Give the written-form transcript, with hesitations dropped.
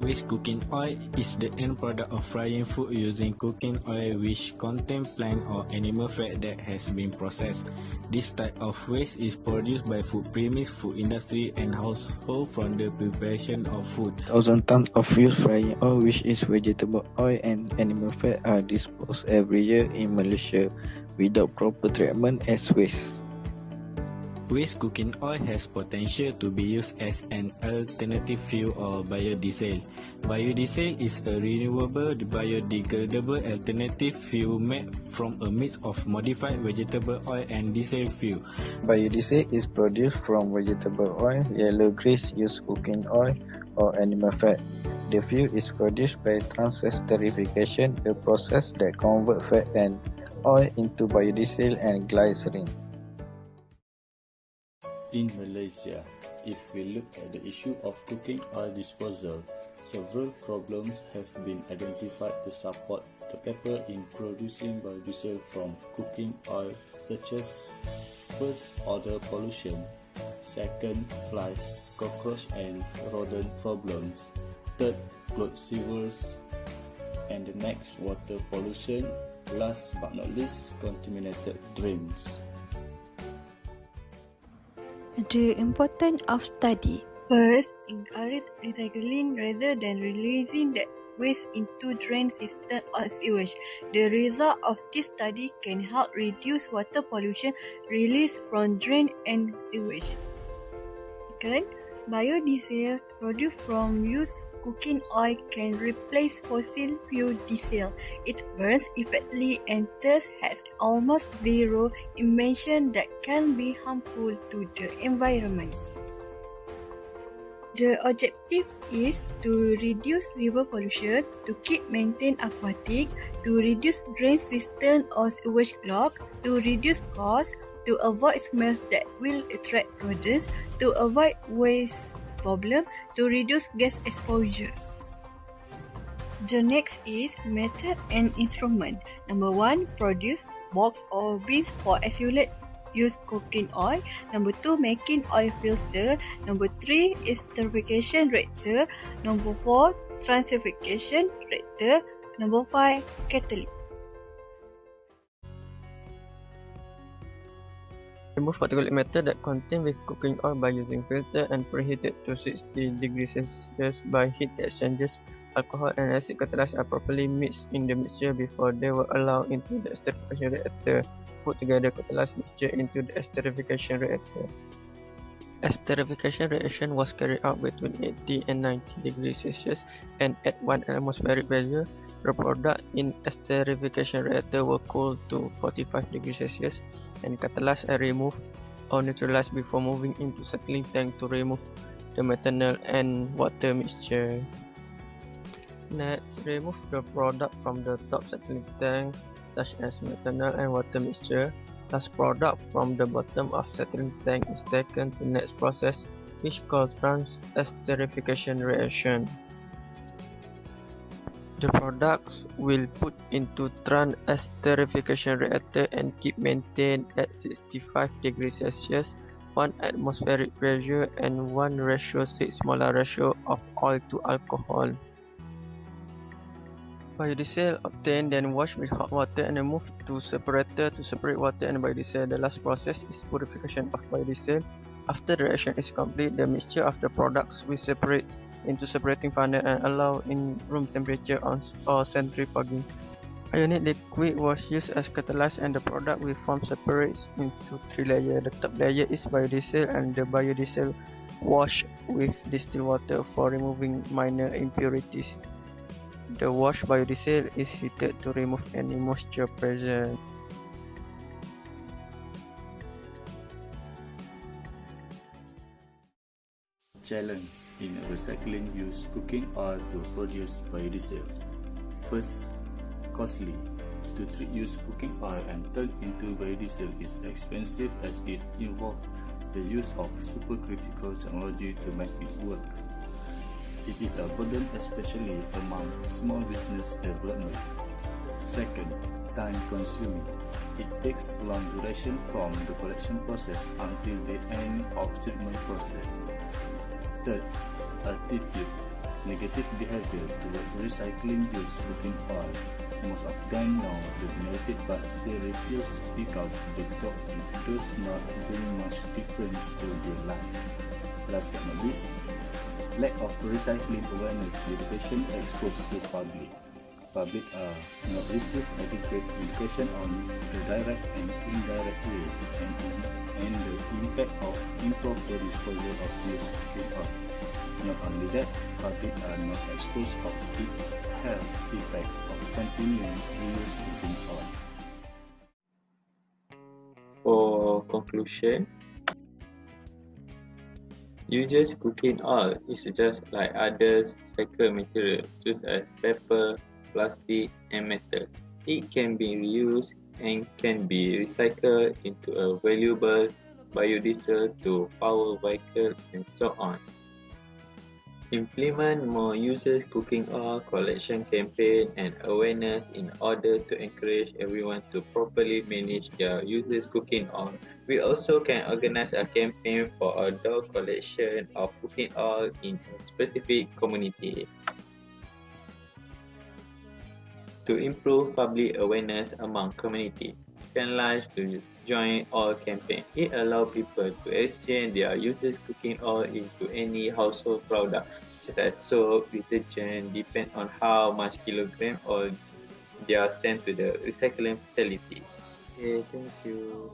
Waste cooking oil is the end product of frying food using cooking oil which contains plant or animal fat that has been processed. This type of waste is produced by food premise, food industry and household from the preparation of food. Thousand tons of used frying oil, which is vegetable oil and animal fat, are disposed every year in Malaysia without proper treatment as waste. Waste cooking oil has potential to be used as an alternative fuel or biodiesel. Biodiesel is a renewable, biodegradable alternative fuel made from a mix of modified vegetable oil and diesel fuel. Biodiesel is produced from vegetable oil, yellow grease, used cooking oil, or animal fat. The fuel is produced by transesterification, a process that converts fat and oil into biodiesel and glycerin. In Malaysia, if we look at the issue of cooking oil disposal, several problems have been identified to support the paper in producing biodiesel from cooking oil, such as first, odor pollution, second, flies, cockroach and rodent problems, third, clogged sewers, and the next, water pollution, last but not least, contaminated drains. The importance of study. First, encourage recycling rather than releasing that waste into drain system or sewage. The result of this study can help reduce water pollution released from drain and sewage. Second, biodiesel produced from used cooking oil can replace fossil fuel diesel. It burns effectively and thus has almost zero emissions that can be harmful to the environment. The objective is to reduce river pollution, to keep maintain aquatic, to reduce drain system or sewage clog, to reduce costs, to avoid smells that will attract rodents, to avoid waste problem, to reduce gas exposure. The next is method and instrument. Number 1, produce box or bins for isolate used cooking oil. Number 2, making oil filter. Number 3, esterification reactor. Number 4, transesterification reactor. Number 5, catalyst. Remove particulate matter that contained with cooking oil by using filter and preheated to 60 degrees Celsius by heat exchangers. Alcohol and acid catalyst are properly mixed in the mixture before they were allowed into the esterification reactor. Put together catalyst mixture into the esterification reactor. Esterification reaction was carried out between 80 and 90 degrees Celsius and at 1 atmospheric pressure. The product in esterification reactor were cooled to 45 degrees Celsius and catalyzed and removed or neutralized before moving into settling tank to remove the methanol and water mixture. Next, remove the product from the top settling tank such as methanol and water mixture. Last product from the bottom of settling tank is taken to next process, which called transesterification reaction. The products will put into transesterification reactor and keep maintained at 65 degrees Celsius, 1 atmospheric pressure and 1:6 molar ratio of oil to alcohol. Biodiesel obtained, then washed with hot water and moved to separator to separate water and biodiesel. The last process is purification of biodiesel. After the reaction is complete, the mixture of the products will separate into separating funnel and allow in room temperature or centrifuging. Ionic liquid was used as catalyst and the product will form separates into 3 layers. The top layer is biodiesel and the biodiesel washed with distilled water for removing minor impurities. The washed biodiesel is heated to remove any moisture present. Challenge in recycling used cooking oil to produce biodiesel. First, costly. To treat used cooking oil and turn into biodiesel is expensive as it involves the use of supercritical technology to make it work. It is a burden especially among small business development. Second, time consuming. It takes long duration from the collection process until the end of treatment process. Third, altitude. negative behavior toward recycling used cooking oil. Most of them know the benefit but still refuse because they thought it does not bring much difference to their life. Last but not least, lack of recycling awareness education exposed to public. Public are not receive adequate education on the direct and indirect way and the impact of improper disposal of used cooking oil. Not only that, public are not exposed of its health effects of continuing to use cooking oil. For conclusion, used cooking oil is just like other recycled materials such as paper, plastic, and metal. It can be reused and can be recycled into a valuable biodiesel to power vehicles and so on. Implement more used cooking oil collection campaign and awareness in order to encourage everyone to properly manage their used cooking oil. We also can organize a campaign for outdoor collection of cooking oil in a specific community. To improve public awareness among community, can launch to join oil campaign. It allows people to exchange their used cooking oil into any household product, such as soap, detergent, depend on how much kilogram oil they are sent to the recycling facility. Okay, thank you.